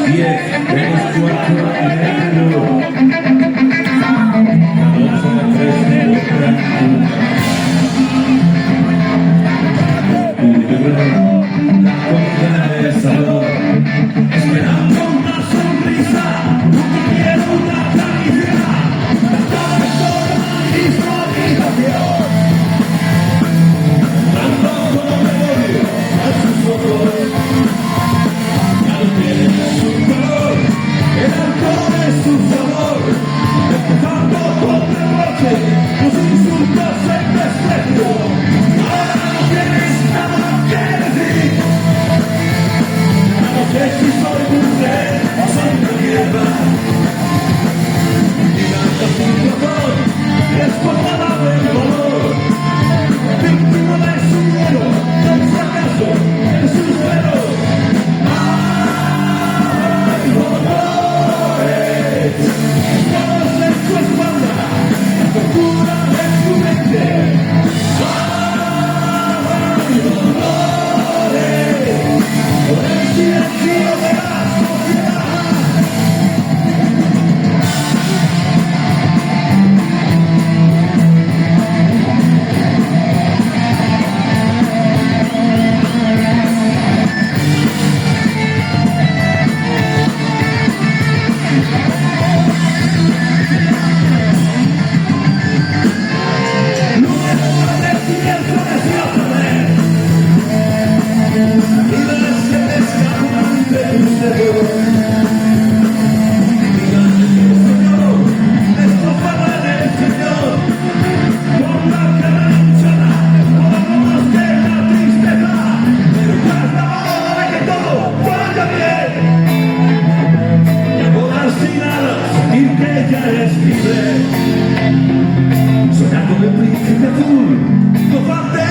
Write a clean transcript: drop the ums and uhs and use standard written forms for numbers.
10 menos 4 negro. 14 3 la comida de sabor. Esperando una sonrisa, no quiero una caricia. Cada persona y su habitación. Dando como memoria a sus ojos. Ya no tienen su color, el alcohol es su sabor. Empujando con derroche, tus insultos en desprecio. Ahora no tienes nada que decir. Ya no sé si soy mujer o soy una mierda. Mi tanta situación es portada del dolor. Víctima de su miedo, del fracaso, de sus celos. ¡Ay, dolores! Todos en su espalda, la tortura de su mente. ¡Ay, dolores! Por el silencio de la sociedad. Soñar con el príncipe azul, gozar de